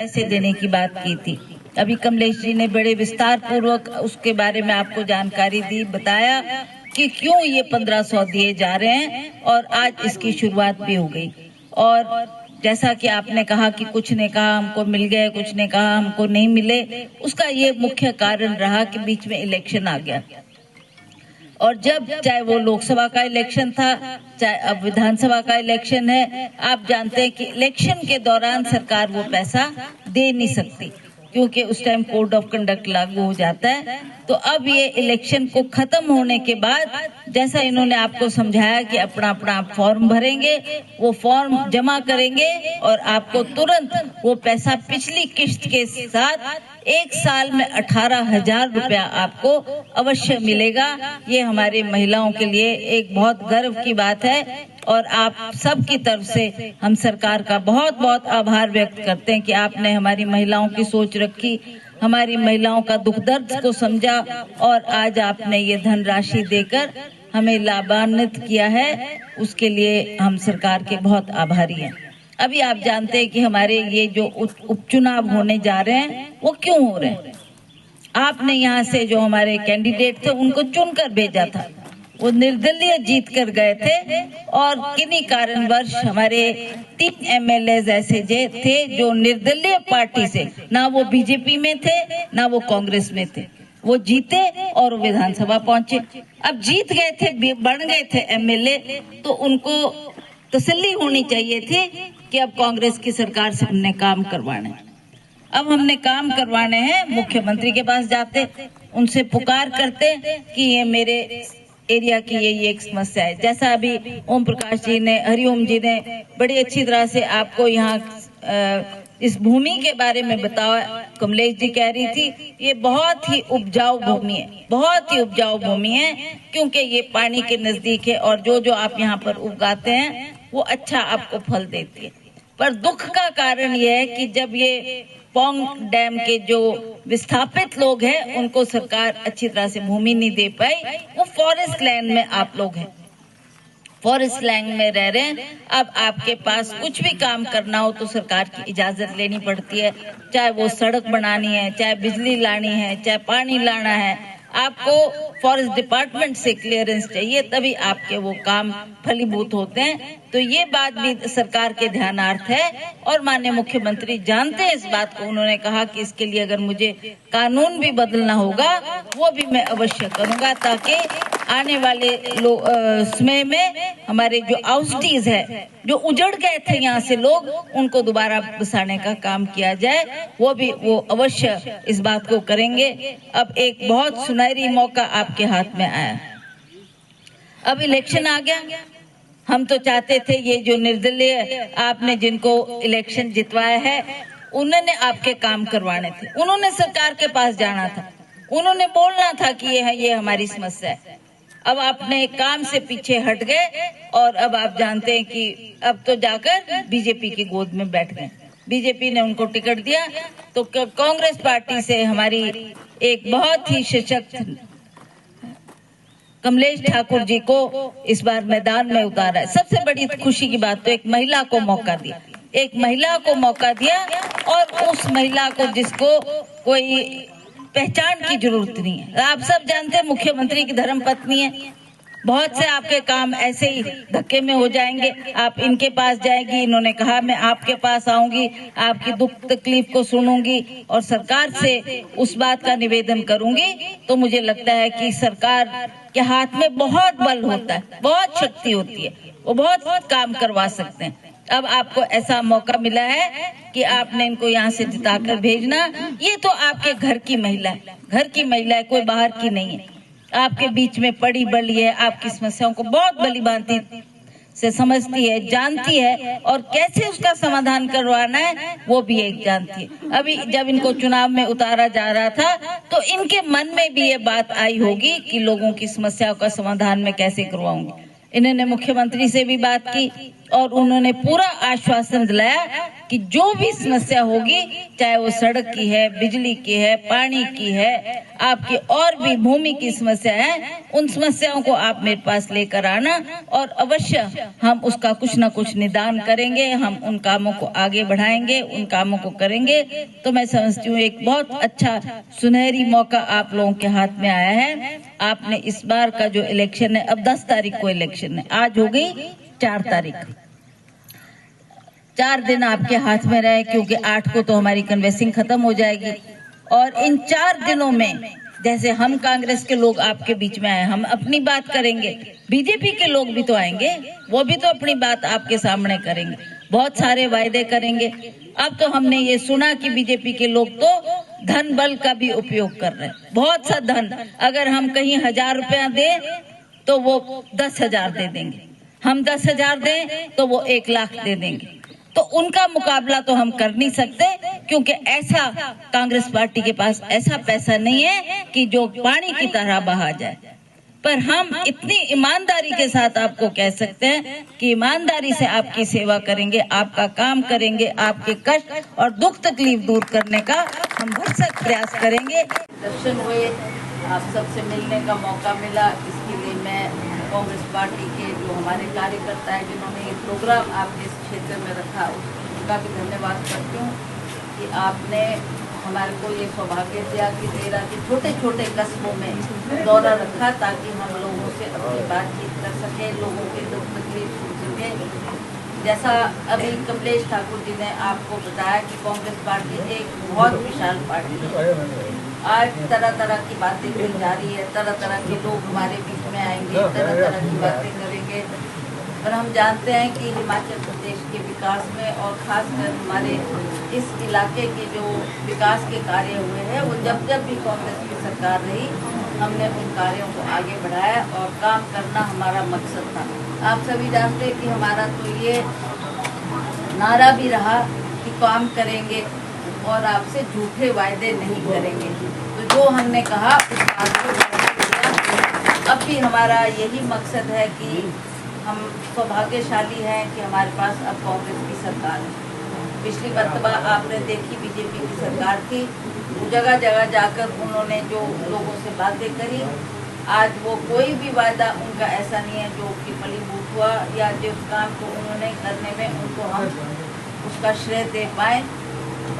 पैसे देने की बात की थी। अभी कमलेश जी ने बड़े विस्तार पूर्वक उसके बारे में आपको जानकारी दी, बताया कि क्यों ये 1500 दिए जा रहे हैं और आज इसकी शुरुआत भी हो गई। और जैसा कि आपने कहा कि कुछ ने कहा हमको मिल गए, कुछ ने कहा हमको नहीं मिले, उसका ये मुख्य कारण रहा कि बीच में इलेक्शन आ गया। और जब चाहे वो लोकसभा का इलेक्शन था, चाहे अब विधानसभा का इलेक्शन है, आप जानते हैं कि इलेक्शन के दौरान सरकार वो पैसा दे नहीं सकती क्योंकि उस टाइम कोड ऑफ कंडक्ट लागू हो जाता है। तो अब ये इलेक्शन को खत्म होने के बाद जैसा इन्होंने आपको समझाया कि अपना अपना आप फॉर्म भरेंगे, वो फॉर्म जमा करेंगे और आपको तुरंत वो पैसा पिछली किश्त के साथ 1 साल में 18,000 रुपया आपको अवश्य मिलेगा। ये हमारी महिलाओं के लिए एक बहुत गर्व की बात है और आप सब की तरफ से हम सरकार का बहुत बहुत आभार व्यक्त करते हैं कि आपने हमारी महिलाओं की सोच रखी, हमारी महिलाओं का दुख दर्द को समझा और आज आपने ये धनराशि देकर हमें लाभान्वित किया है। उसके लिए हम सरकार के बहुत आभारी हैं। अभी आप जानते हैं कि हमारे ये जो उपचुनाव होने जा रहे हैं वो क्यों हो रहे हैं। आपने यहाँ से जो हमारे कैंडिडेट थे उनको चुनकर भेजा था, वो निर्दलीय जीत कर गए थे और किन्हीं कारणवश हमारे 3 एमएलए ऐसे थे जो निर्दलीय पार्टी से, ना वो बीजेपी में थे ना वो कांग्रेस में थे, वो जीते और विधानसभा पहुंचे। अब जीत गए थे, बढ़ गए थे एमएलए, तो उनको तसल्ली होनी चाहिए थी कि अब कांग्रेस की सरकार से हमने काम करवाने हैं। अब हमने काम करवाने हैं, मुख्यमंत्री के पास जाते, उनसे पुकार करते कि ये मेरे एरिया की ये एक समस्या है। जैसा अभी ओम प्रकाश जी ने, हरिओम जी ने बड़ी अच्छी तरह से आपको यहाँ इस भूमि के बारे में बताया। कमलेश जी कह रही थी ये बहुत ही उपजाऊ भूमि है, बहुत ही उपजाऊ भूमि है क्योंकि ये पानी के नजदीक है और जो जो आप यहाँ पर उगाते हैं वो अच्छा आपको फल देती है। पर दुख का कारण यह है कि जब ये पौंग डैम के जो विस्थापित लोग हैं उनको सरकार अच्छी तरह से भूमि नहीं दे पाई। वो फॉरेस्ट लैंड में आप लोग हैं, फॉरेस्ट लैंड में रह रहे हैं। अब आपके पास कुछ भी काम करना हो तो सरकार की इजाजत लेनी पड़ती है, चाहे वो सड़क बनानी है, चाहे बिजली लानी है, चाहे पानी लाना है, आपको फॉरेस्ट डिपार्टमेंट से क्लियरेंस चाहिए, तभी आपके वो काम फलीभूत होते हैं। तो ये बात भी सरकार के ध्यानार्थ है और माननीय मुख्यमंत्री जानते हैं इस बात को। उन्होंने कहा कि इसके लिए अगर मुझे कानून भी बदलना होगा वो भी मैं अवश्य करूंगा ताकि आने वाले समय में हमारे जो आउटस्टीज है, जो उजड़ गए थे यहाँ से लोग, उनको दोबारा बसाने का काम किया जाए। वो अवश्य इस बात को करेंगे। अब एक बहुत सुनहरी मौका आपके हाथ में आया। अब इलेक्शन आ गया, हम तो चाहते थे ये जो निर्दलीय आपने जिनको इलेक्शन जितवाया है उन्होंने आपके काम करवाने थे, उन्होंने सरकार के पास जाना था, उन्होंने बोलना था कि ये हमारी समस्या है। अब आपने काम से पीछे हट गए और अब आप जानते हैं कि अब तो जाकर बीजेपी की गोद में बैठ गए। बीजेपी ने उनको टिकट दिया तो कांग्रेस पार्टी से हमारी एक बहुत ही सशक्त कमलेश ठाकुर जी को इस बार मैदान में उतारा है। सबसे बड़ी खुशी की बात तो एक महिला को मौका दिया, एक महिला को मौका दिया और उस महिला को जिसको कोई पहचान की जरूरत नहीं है। आप सब जानते हैं मुख्यमंत्री की धर्मपत्नी है, बहुत से आपके काम ऐसे ही धक्के में हो जाएंगे, आप इनके पास जाएगी, इन्होंने कहा मैं आपके पास आऊंगी, आपकी दुख तकलीफ को सुनूंगी और सरकार से उस बात का निवेदन करूंगी। तो मुझे लगता है कि सरकार के हाथ में बहुत बल होता है, बहुत शक्ति होती है, वो बहुत काम करवा सकते हैं। अब आपको ऐसा मौका मिला है कि आपने इनको यहाँ से जिताकर भेजना। ये तो आपके घर की महिला है, घर की महिला है, कोई बाहर की नहीं है, आपके बीच में पड़ी बड़ी है, आपकी समस्याओं को बहुत भली भांति से समझती है, जानती है और कैसे उसका समाधान करवाना है वो भी एक जानती है। अभी जब इनको चुनाव में उतारा जा रहा था तो इनके मन में भी ये बात आई होगी कि लोगों की समस्याओं का समाधान मैं कैसे करवाऊंगी। इन्होंने मुख्यमंत्री से भी बात की, और उन्होंने पूरा आश्वासन दिलाया कि जो भी समस्या होगी, चाहे वो सड़क की है, बिजली की है, पानी की है, आपकी और भी भूमि की समस्या है, उन समस्याओं को आप मेरे पास लेकर आना और अवश्य हम उसका कुछ ना कुछ निदान करेंगे, हम उन कामों को आगे बढ़ाएंगे, उन कामों को करेंगे। तो मैं समझती हूँ एक बहुत अच्छा सुनहरी मौका आप लोगों के हाथ में आया है। आपने इस बार का जो इलेक्शन है, अब 10 तारीख को इलेक्शन है, आज हो गई 4 तारीख, 4 दिन आपके हाथ में रहे, क्योंकि 8 को तो हमारी कन्वेंसिंग खत्म हो जाएगी। और इन 4 दिनों में जैसे हम कांग्रेस के लोग आपके बीच में आए, हम अपनी बात करेंगे, बीजेपी के लोग भी तो आएंगे, वो भी तो अपनी बात आपके सामने करेंगे, बहुत सारे वायदे करेंगे। अब तो हमने ये सुना कि बीजेपी के लोग तो धन बल का भी उपयोग कर रहे हैं, बहुत सा धन। अगर हम कहीं 1000 रुपया दें तो वो 10,000 दे देंगे, हम 10,000 दें तो वो 1 लाख दे देंगे। तो उनका मुकाबला तो हम कर नहीं सकते, क्योंकि ऐसा कांग्रेस पार्टी के पास ऐसा पैसा नहीं है कि जो पानी की तरह बहा जाए। पर हम इतनी ईमानदारी के साथ आपको कह सकते हैं कि ईमानदारी से आपकी सेवा करेंगे, आपका काम करेंगे, आपके कष्ट और दुख तकलीफ दूर करने का हम भरसक प्रयास करेंगे। दर्शन हुए, आप सबसे मिलने का मौका मिला, इसके लिए मैं कांग्रेस पार्टी के जो हमारे कार्यकर्ता हैं जिन्होंने ये प्रोग्राम आपके इस क्षेत्र में रखा, उनका भी धन्यवाद करती हूँ कि आपने हमारे को ये सौभाग्य दिया कि 13 के छोटे छोटे कस्बों में दौरा रखा, ताकि हम लोगों से अपनी बातचीत कर सकें, लोगों के दुख तकलीफ सुन सकें। जैसा अभी कमलेश ठाकुर जी ने आपको बताया कि कांग्रेस पार्टी एक बहुत विशाल पार्टी है। आज तरह तरह की बातें की जा रही है, तरह तरह के लोग हमारे बीच में आएंगे, तरह तरह की बातें करेंगे। और हम जानते हैं कि हिमाचल प्रदेश के विकास में और खासकर हमारे इस इलाके के जो विकास के कार्य हुए हैं, वो जब जब भी कांग्रेस की सरकार रही, हमने उन कार्यों को आगे बढ़ाया और काम करना हमारा मकसद था। आप सभी जानते हैं कि हमारा तो ये नारा भी रहा कि काम करेंगे और आपसे झूठे वायदे नहीं करेंगे। तो जो हमने कहा उस बात को अब भी हमारा यही मकसद है कि हम सौभाग्यशाली हैं कि हमारे पास अब कांग्रेस की सरकार है। पिछली मरतबा आपने देखी बीजेपी की सरकार थी, जगह जगह जाकर उन्होंने जो लोगों से बातें करी, आज वो कोई भी वायदा उनका ऐसा नहीं है जो कि फलीभूत हुआ या जिस काम को उन्होंने करने में उनको हम उसका श्रेय दे पाए।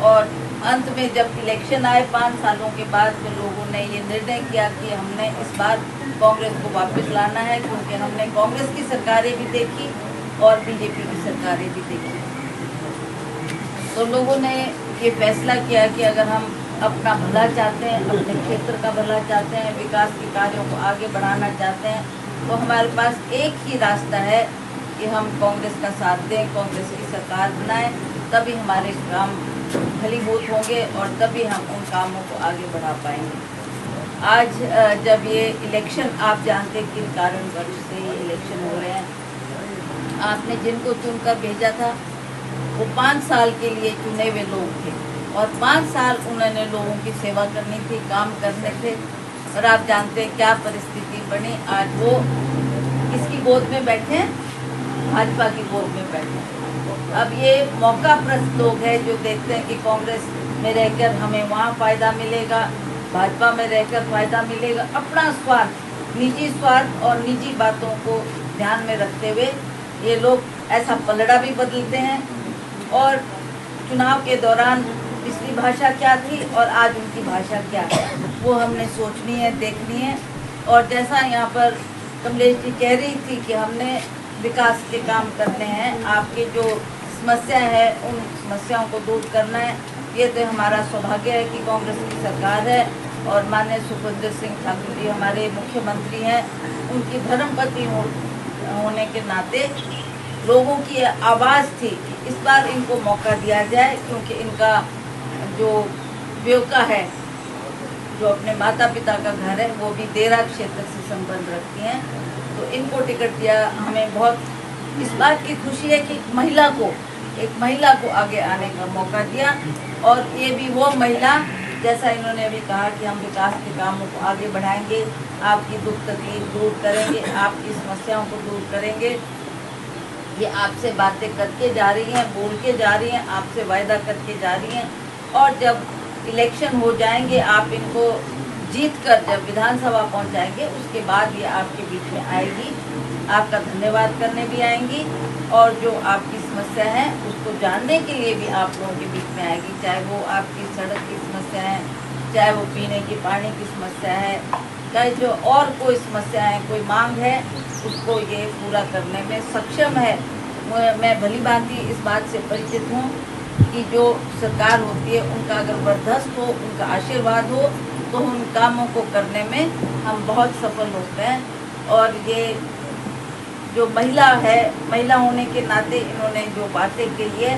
और अंत में जब इलेक्शन आए 5 सालों के बाद, तो लोगों ने ये निर्णय किया कि हमने इस बार कांग्रेस को वापस लाना है, क्योंकि हमने कांग्रेस की सरकारें भी देखी और बीजेपी की सरकारें भी देखी। तो लोगों ने ये फैसला किया कि अगर हम अपना भला चाहते हैं, अपने क्षेत्र का भला चाहते हैं, विकास के कार्यों को आगे बढ़ाना चाहते हैं, तो हमारे पास एक ही रास्ता है कि हम कांग्रेस का साथ दें, कांग्रेस की सरकार बनाएं, तभी हमारे काम फलीभूत होंगे और तभी हम उन कामों को आगे बढ़ा पाएंगे। आज जब ये इलेक्शन, आप जानते हैं किन कारणवश से ये इलेक्शन हो रहे हैं, आपने जिनको चुनकर भेजा था वो 5 साल के लिए चुने हुए लोग थे और 5 साल उन्होंने लोगों की सेवा करनी थी, काम करने थे। और आप जानते हैं क्या परिस्थिति बनी, आज वो किसकी गोद में बैठे हैं? भाजपा की गोद में बैठे हैं। अब ये मौका प्रस्त लोग हैं जो देखते हैं कि कांग्रेस में रहकर हमें वहाँ फ़ायदा मिलेगा, भाजपा में रहकर फ़ायदा मिलेगा। अपना स्वार्थ, निजी स्वार्थ और निजी बातों को ध्यान में रखते हुए ये लोग ऐसा पलड़ा भी बदलते हैं। और चुनाव के दौरान पिछली भाषा क्या थी और आज उनकी भाषा क्या है, वो हमने सोचनी है, देखनी है। और जैसा यहाँ पर कमलेश जी कह रही थी कि हमने विकास के काम करने हैं, आपके जो समस्या है उन समस्याओं को दूर करना है। ये तो हमारा सौभाग्य है कि कांग्रेस की सरकार है और माननीय सुखविंदर सिंह ठाकुर जी हमारे मुख्यमंत्री हैं। उनकी धर्मपत्नी होने के नाते लोगों की आवाज़ थी कि इस बार इनको मौका दिया जाए, क्योंकि इनका जो ब्योका है, जो अपने माता पिता का घर है, वो भी देरा क्षेत्र से संबंध रखती हैं, तो इनको टिकट दिया। हमें बहुत इस बात की खुशी है कि एक महिला को आगे आने का मौका दिया। और ये भी वो महिला, जैसा इन्होंने अभी कहा कि हम विकास के कामों को आगे बढ़ाएंगे, आपकी दुख तकलीफ दूर करेंगे, आपकी समस्याओं को दूर करेंगे। ये आपसे बातें करके जा रही हैं, बोल के जा रही हैं, आपसे वायदा करके जा रही हैं, और जब इलेक्शन हो जाएंगे आप इनको जीत कर जब विधानसभा पहुंच जाएंगे उसके बाद ये आपके बीच में आएगी, आपका धन्यवाद करने भी आएंगी, और जो आपकी समस्या है उसको जानने के लिए भी आप लोगों के बीच में आएगी, चाहे वो आपकी सड़क की समस्या है, चाहे वो पीने की पानी की समस्या है, चाहे जो और कोई समस्या है, कोई मांग है, उसको ये पूरा करने में सक्षम है। मैं भली भांति इस बात से परिचित हूँ कि जो सरकार होती है उनका अगर बर्दाश्त हो, उनका आशीर्वाद हो, तो उन कामों को करने में हम बहुत सफल होते हैं। और ये जो महिला है, महिला होने के नाते इन्होंने जो बातें कही है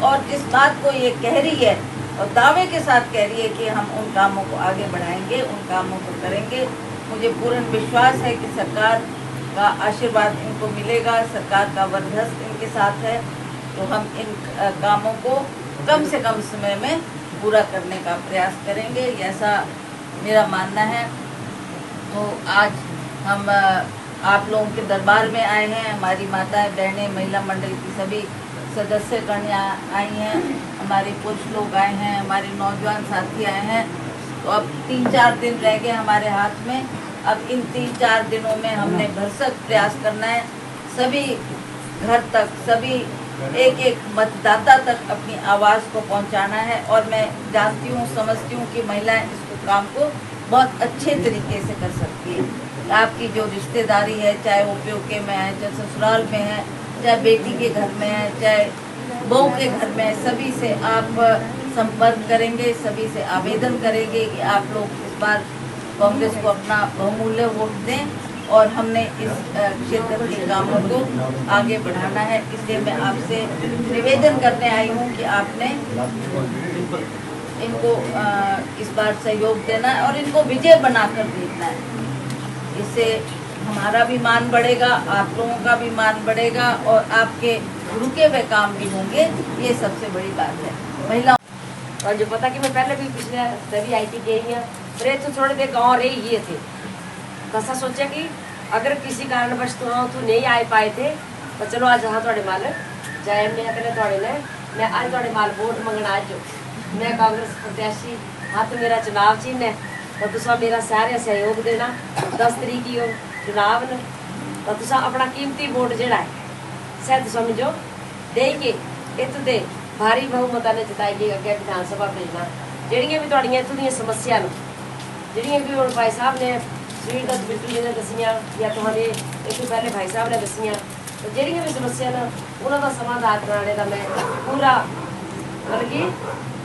और जिस बात को ये कह रही है और दावे के साथ कह रही है कि हम उन कामों को आगे बढ़ाएंगे, उन कामों को करेंगे, मुझे पूर्ण विश्वास है कि सरकार का आशीर्वाद इनको मिलेगा, सरकार का बर्दाश्त इनके साथ है, तो हम इन कामों को कम से कम समय में पूरा करने का प्रयास करेंगे, ऐसा मेरा मानना है। तो आज हम आप लोगों के दरबार में आए हैं, हमारी माताएं बहनें, महिला मंडल की सभी सदस्य कन्या आई हैं, हमारे पुरुष लोग आए हैं, हमारे नौजवान साथी आए हैं। तो अब 3-4 दिन रह गए हमारे हाथ में। अब इन 3-4 दिनों में हमने भरसक प्रयास करना है, सभी घर तक, सभी एक मतदाता तक अपनी आवाज़ को पहुंचाना है। और मैं जानती हूँ, समझती हूँ कि महिलाएं इस काम को बहुत अच्छे तरीके से कर सकती है। आपकी जो रिश्तेदारी है, चाहे वो प्योके में है, चाहे ससुराल में है, चाहे बेटी के घर में है, चाहे बहू के घर में है, सभी से आप संपर्क करेंगे, सभी से आवेदन करेंगे कि आप लोग इस बार कांग्रेस को अपना बहुमूल्य वोट दें और हमने इस क्षेत्र के कामों को आगे बढ़ाना है। इसलिए मैं आपसे निवेदन करने आई हूँ कि आपने इनको इस बार सहयोग देना है और इनको विजय बनाकर देखना है। इससे हमारा भी मान बढ़ेगा, आप लोगों का भी मान बढ़ेगा और आपके रुके हुए काम भी होंगे, ये सबसे बड़ी बात है। महिला और जो पता कि मैं पहले भी पिछले तभी आई थी गई है, फिर तो थोड़े देर गाँव रही ये थे, तो सोचा कि अगर किसी कारणवश तो हाँ तो नहीं आ पाए थे तो चलो आज हाँ थोड़े माल जाए मैं करें थोड़े ने मैं आज थोड़े माल वोट मंगना आज जो मैं कांग्रेस प्रत्याशी हाँ तो मेरा चुनाव चिन्ह है, तो तुसा मेरा सारे सहयोग देना। 10 तरीक की चुनाव न तो तुसा अपना कीमती वोट जड़ा है सह समझो दे के इतों दे भारी बहुमत ने जिताएगी अगे विधानसभा भेजना। जड़ियाँ भी थोड़ियाँ इतों दी समस्या जड़ियाँ भी हम भाई साहब ने सुनील दत्त बिट्टू जी ने दसियाँ या तुहाडे एक पहले भाई साहब ने दसियाँ, तो जड़ियाँ भी समस्या न उन्होंने समाधान कराने का मैं पूरा मतलब कि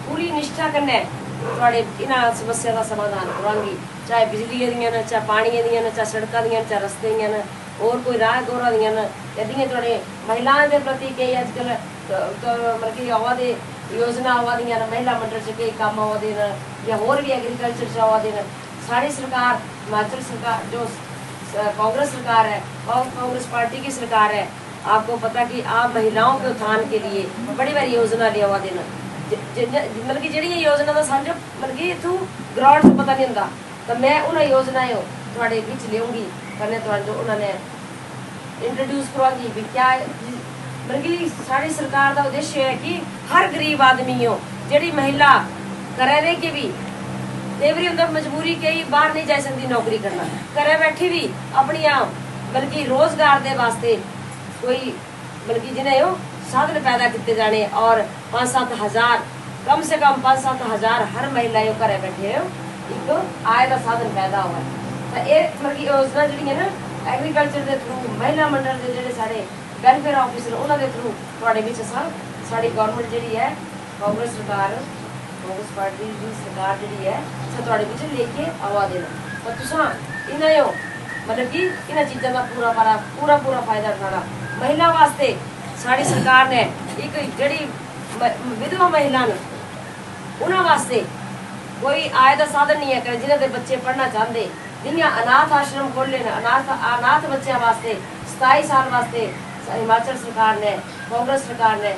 पूरी निष्ठा कन्नै थोड़े इन्हां समस्या का समाधान करांगी, चाहे बिजली दियां न, चाहे पानी दियां न, चाहे सड़कों दियां न, चाहे रस्ते दियां न, और कोई राह गोरा दियां न, यदि थोड़े महिलाओं के प्रति कई अजकल मतलब कि आवा दे योजना आवा दियां न, महिला मंडल च कई काम आवा दे न, या होर भी एग्रीकल्चर च आवा दे न। साड़ी सरकार हिमाचल सरकार जो कांग्रेस सरकार है और कांग्रेस पार्टी की सरकार है, आपको पता कि आप महिलाओं के उत्थान के लिए बड़ी बड़ी योजना ले आवा देना। मतलब कि जी योजना का समझो मतलब कि इतों ग्राउंड से पता नहीं होंगे, तो मैं उन्हें योजनाएं थोड़े बिच लियाऊंगी कन्नै जो उन्होंने इंट्रोड्यूस करवाऊंगी भी क्या मतलब कि साड़ी सरकार का उद्देश्य है कि हर गरीब आदमी हो जी महिला करे रह के भी कई बार उनका मजबूरी कई बार नहीं जा सकती नौकरी करना, घरे बैठी भी अपनी बल्कि रोजगार के वास्ते कोई बल्कि जिन्हें हो साधन पैदा किए जाने और 5-7 हज़ार कम से कम 5-7 हज़ार हर महिला घरे बैठे हो एक आय का साधन पैदा हुआ है। तो ये मतलब कि योजना जी है ना एग्रीकल्चर के थ्रू महिला मंडल के जोड़े सारे वेलफेयर ऑफिसर उन्होंने थ्रू थोड़े बिच साड़ी गौरमेंट जी है कांग्रेस सरकार कांग्रेस पार्टी की सरकार जी है थोड़े बिच लेके आवा देना, तो तुसा इन्हें मतलब कि इन चीज़ों का पूरा फायदा उठाना। महिला वास्ते साड़ी सरकार ने एक जड़ी विधवा महिला उन्होंने वास्ते कोई आय का साधन नहीं है जिन्हें के बच्चे पढ़ना चाहते, जिन्हें अनाथ आश्रम खोले अनाथ बच्चों वास्ते 27 साल वास्ते हिमाचल सरकार ने कांग्रेस सरकार ने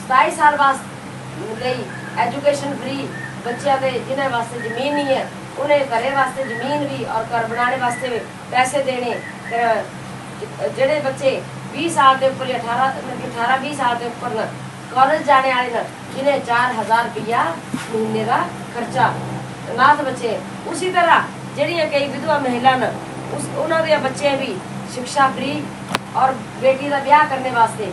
27 साल वास्ते एजुकेशन फ्री बच्चों के जिन्हें वास्ते जमीन नहीं है उन्हें घरे वास्ते जमीन भी और घर बनाने वास्ते भी पैसे देने। जेडे बच्चे 20 साल के ऊपर 18-20 साल के ऊपर न कॉलेज जाने वाले न जिन्हें 4000 रुपया महीने का खर्चा नाथ बच्चे। उसी तरह जड़ियाँ कई विधवा महिला न उन्होंने बच्चे भी शिक्षा फ्री और बेटी का ब्याह करने वास्ते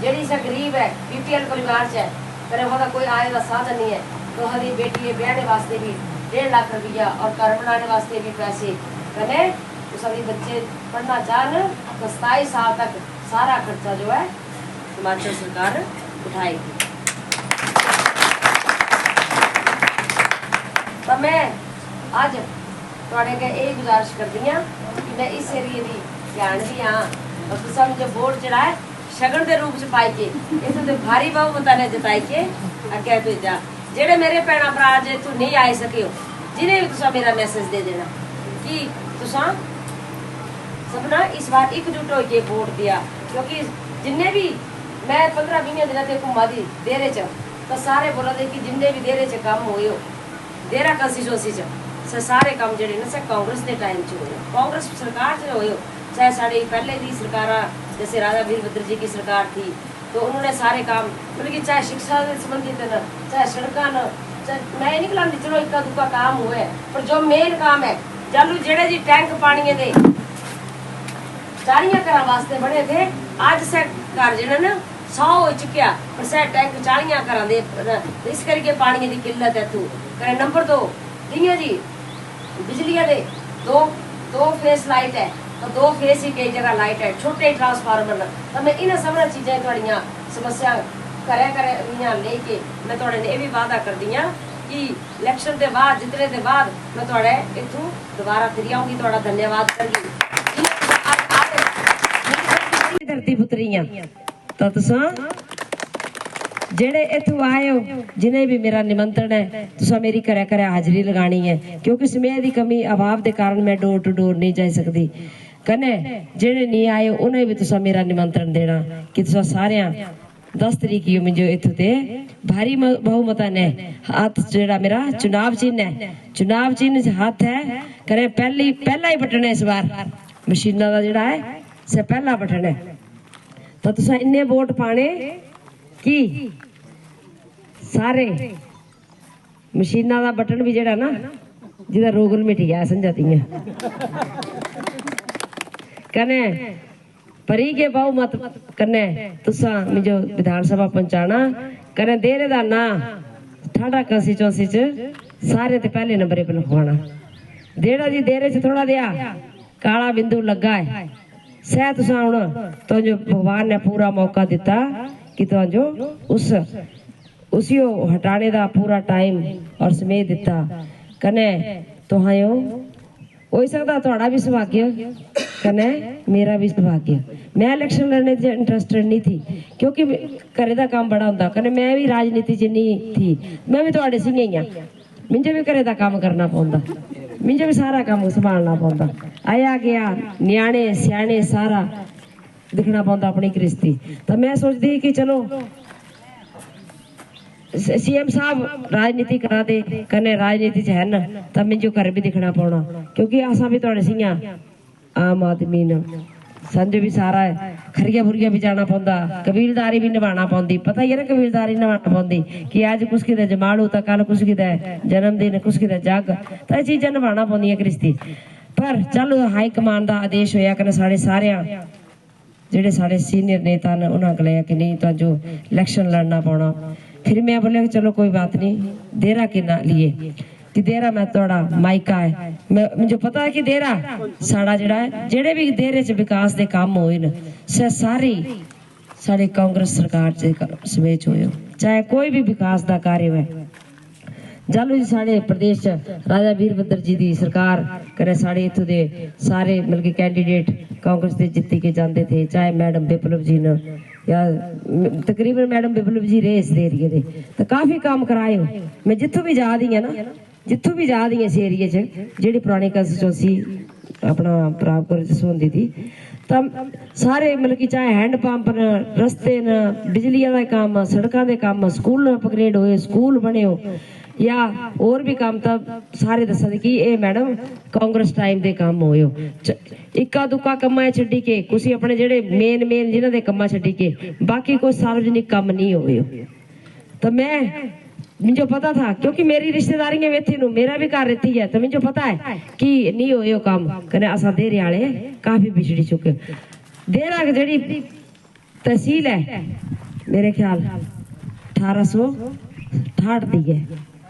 जड़ी से गरीब है BPL परिवार से करे वो कोई आय का साधन नहीं है तो हरी बेटी के ब्याहने वास्ते भी 1.5 लाख रुपया और घर बनाने वास्ते भी पैसे कने तो सभी बच्चे पढ़ना चाहन तो 27 साल तक सारा खर्चा जो है हिमाचल सरकार उठाएगी। तो मैं आज थोड़े के यही गुजारिश कर दी कि मैं इस एरिए की ध्यान दी हाँ और तुसा मुझे वोट चढ़ाए शगन के रूप च पाई के इतने तो भारी बहुमत ने जिताई के अगे भेजा। जेड़े मेरे भैन भरा जे तू नहीं आई सके हो जिन्हें भी तुसा मेरा मैसेज दे देना कि तुसा सबना इस बार एकजुट होके वोट दिया क्योंकि जिन्ने भी मैं 15-20 दिन से घुमा दी देरे च तो सारे बोला दे कि जिन्ने भी देरे च काम होए हो देरा कंस्टिट्यूंसी च सारे काम जड़े न कांग्रेस के टाइम च होए कांग्रेस सरकार च होए चाहे साड़ी पहले की सरकार जैसे राजा वीरभद्र जी की सरकार थी तो उन्होंने सारे काम मतलब कि चाहे शिक्षा से संबंधित न चाहे सड़क न चाहे मैं नहीं कहती चलो इक्का दुक्का काम हुए पर जो मेन काम है चालू जेड़े जी टैंक पानी दे चालियां घर वास्ते बने थे आज से घर जेड़ा ना 100 हो चुकिया पर से टैंक चालियां घर दे इस करके पानी की किल्लत है तू करे। नंबर 2 ठीक है जी बिजली दे दो फेस लाइट है तो 2 फेस ही कई जगह लाइट है छोटे ट्रांसफार्मर तो मैं इन सब चीजें थोड़िया समस्या करे लेके मैं थोड़े ने भी वादा कर दी कि इलेक्शन के बाद जितने के बाद मैं थोड़े इथों दोबारा फिर आऊंगी थोड़ा धन्यवाद करूंगी धरती पुत्रियां तो तुसा जेड़े इथों आए हो जिन्हें भी मेरा निमंत्रण है तुसा मेरी करे हाजिरी लगानी है क्योंकि समय की कमी अभाव के कारण मैं डोर टू डोर नहीं जा सकती कने जेड़े नहीं आए उन्हें भी तुसा मेरा निमंत्रण देना कि तुसा सारे 10 तरीक की मुझे इथों ते भारी बहुमत ने हाथ जेड़ा मेरा चुनाव चिन्ह है चुनाव चिन्ह हाथ है करे पहला ही बटन है इस बार मशीना का जेड़ा है से पहला बटन है तो तुसा इन्ने वोट पाने कि सारे मशीना का बटन भी जेड़ा ना जिदा रोगन मिट गया समझाती कने परी के बहुमत कने तुसा मुझे विधानसभा पहुंचाना कने देरे दा ना ठाडा कंस्टिट्यूंसी च सारे ते पहले नंबर पे लिखवाना देड़ा जी देरे च थोड़ा दिया काला बिंदु लगा है सह तुसा हुण तो जो भगवान ने पूरा मौका दिता कि तो जो उसी हटाने का पूरा टाइम और समय दिता कने तो हायो हो सकता थोड़ा भी सौभाग्य कने मेरा भी सौभाग्य मैं इलेक्शन लड़ने से इंटरेस्टेड नहीं थी क्योंकि घरे का काम बड़ा होंदा कने मैं भी राजनीति च नहीं थी मैं भी थोड़े सिंह ही मुझे भी घरे का काम करना पौंदा मुझे भी सारा काम संभालना पौंदा आया गया न्याणे सियाणे सारा दिखना पौंदा अपनी गृहस्थी तो मैं सोचती कि चलो CM साहब राजनीति करा दे कने राजनीति च है ना तब मुझे घर भी दिखना पौना क्योंकि असा भी थोड़े सिंह आम आदमी न संज भी सारा है खरिया बुरिया भी जाना पौंदा कबीलदारी भी निभाना पौंदी पता ही है ना कबीलदारी निभाना पौंदी कि आज कुछ कि जमाड़ू तो कल कुछ कि जन्मदिन कुछ कि जग तो ये चीजा निभाना पौंदियां गृहस्थी पर चलो हाई कमान का आदेश होया कने साढ़े सारे जेडे साढ़े सीनियर नेता ने उन्होंने गलाया कि नहीं तो जो इलेक्शन लड़ना पौना फिर मैं बोलिया कि चलो कोई बात नहीं देरा के ना लिए कि देरा मैं थोड़ा मायका है मुझे पता है कि देरा साड़ा जड़ा है जेड़े भी देरे च विकास के काम होए न सारे साढ़े कांग्रेस सरकार समय च होए चाहे कोई भी विकास का कार्य है जालू जी साढ़े प्रदेश राजा वीरभद्र जी की सरकार करे साढ़े इतों दे सारे मतलब कि कैंडीडेट कांग्रेस के जीती के जाते थे चाहे मैडम विप्लव जी ने या तकरीबन मैडम विप्लव जी रहे इस एरिए दे तो काफी काम कराए हो मैं जितों भी जा दी है ना जितों भी जा दी इस एरिए च जी पुरानी कंस्टिट्यूंसी अपना प्रापपुर च होंदी थी ਤਾਂ ਸਾਰੇ ਮਤਲਬ ਕਿ ਚਾਹੇ ਹੈਂਡ ਪੰਪ ਨੇ, ਰਸਤੇ ਨੇ, ਬਿਜਲੀਆਂ ਦਾ ਕੰਮ, ਸੜਕਾਂ ਦੇ ਕੰਮ, ਸਕੂਲ ਅਪਗ੍ਰੇਡ ਹੋਏ, ਸਕੂਲ ਬਣੇ ਹੋ ਜਾਂ ਹੋਰ ਵੀ ਕੰਮ, ਤਾਂ ਸਾਰੇ ਦੱਸਦੇ ਕਿ ਇਹ ਮੈਡਮ ਕਾਂਗਰਸ ਟਾਈਮ ਦੇ ਕੰਮ ਹੋਏ ਹੋ। ਇੱਕਾ ਦੁੱਕਾ ਕੰਮਾਂ ਛੱਡੀ ਕੇ ਤੁਸੀਂ ਆਪਣੇ ਜਿਹੜੇ ਮੇਨ ਜਿਨ੍ਹਾਂ ਦੇ ਕੰਮਾਂ ਛੱਡੀ ਕੇ ਬਾਕੀ ਕੋਈ ਸਾर्वजनिक ਕੰਮ नहीं होए हो। तो मुझे पता था क्योंकि मेरी रिश्तेदारियां वेथी नु, मेरा भी घर रहती है, तो मुझे पता है कि नहीं होए हो काम कने असा देरे वाले काफी पिछड़ी चुके। देरा जड़ी तहसील है मेरे ख्याल 1868 दी है,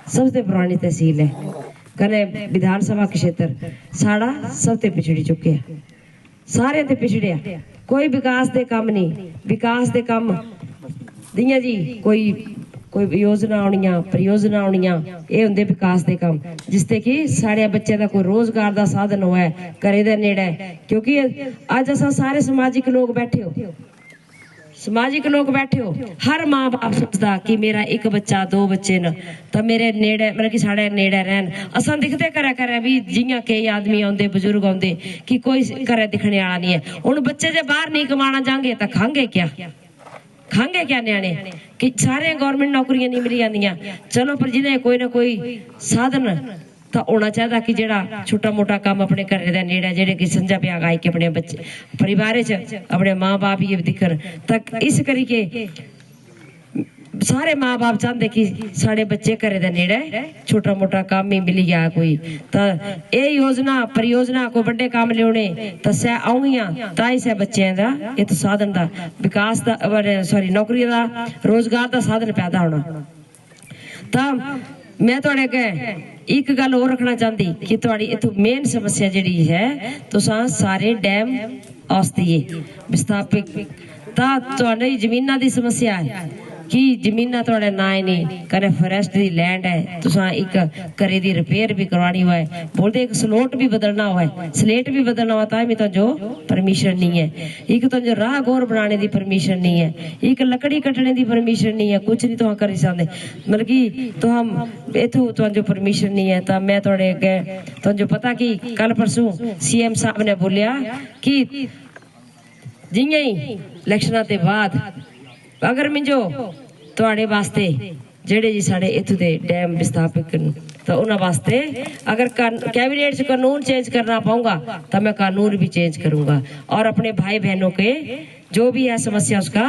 सबसे पुरानी तहसील है कने विधानसभा क्षेत्र साड़ा सबसे पिछड़ी चुके हैं, सारे ते पिछड़े कोई विकास दे काम नहीं। विकास दे काम दियां जी कोई योजना आउणियां, परियोजना आउणियां, ये हुंदे विकास दे काम जिसते कि साढ़े बच्चे दा कोई रोजगार दा साधन होए घरे दे नेड़े। क्योंकि अज असां सारे समाजिक लोग बैठे हो, समाजिक लोग बैठे हो, हर माँ बाप सोचदा कि मेरा एक बच्चा 2 बच्चे न तो मेरे नेड़े मतलब कि साढ़े नेड़े रहन। असां दिखदे करे भी जियां कई आदमी आउंदे, बुजुर्ग आउंदे कि कोई घरे दिखने वाला नहीं है। हुण बच्चे जे बाहर नहीं कमाना जांगे तां खांगे क्या न्याणे कि सारे गवर्नमेंट नौकरियां नहीं मिली जांदियां। चलो पर जिन्हें कोई ना कोई साधन तो होना चाहिए कि जेड़ा छोटा मोटा काम अपने घर दे नेड़े जेड़े कि संजा प्याग आई के अपने बच्चे परिवार च अपने माँ बाप ये दिखन तक इस करिके सारे माँ बाप चाहते कि साढ़े बच्चे घरे दे नेड़े छोटा मोटा काम ही मिली गया कोई। तो ये योजना परियोजना को बड़े काम लियोने तो सह आउणियां ताई सह बच्चों का ये तो साधन का विकास का सॉरी नौकरी का रोजगार का साधन पैदा होना। तो मैं थोड़े अगे एक गल और रखना चाहती कि थोड़ी इथों मेन समस्या जिहड़ी है तुसां सारे डैम आस्तिए विस्थापित तो जमीना की समस्या है कि जमीना थोड़े ना ही नहीं कने फॉरेस्ट दी लैंड है। तुसां एक घरे दी रिपेयर भी करवानी होए बोलते एक स्लोट भी बदलना होए स्लेट भी बदलना होता है तो जो परमिशन नहीं है। एक तो जो राह गोर बनाने दी परमिशन नहीं है, एक लकड़ी कटने दी परमिशन नहीं है, कुछ नहीं तो कर सकते मतलब कि तो हम इथों तो जो परमिशन नहीं है। तो मैं थोड़े अगे तो जो पता कि कल परसों CM साहब ने बोलिया कि जियां ही इलेक्शनां ते बाद अगर मिंजो तुहाडे वास्ते जेड़े जी साढ़े इत्थों दे डैम विस्थापित तो उन्होंने वास्ते अगर कैबिनेट से कानून चेंज करना पाऊंगा तो मैं कानून भी चेंज करूंगा और अपने भाई बहनों के जो भी है समस्या उसका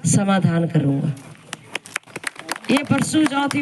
समाधान करूंगा। ये परसों चौथी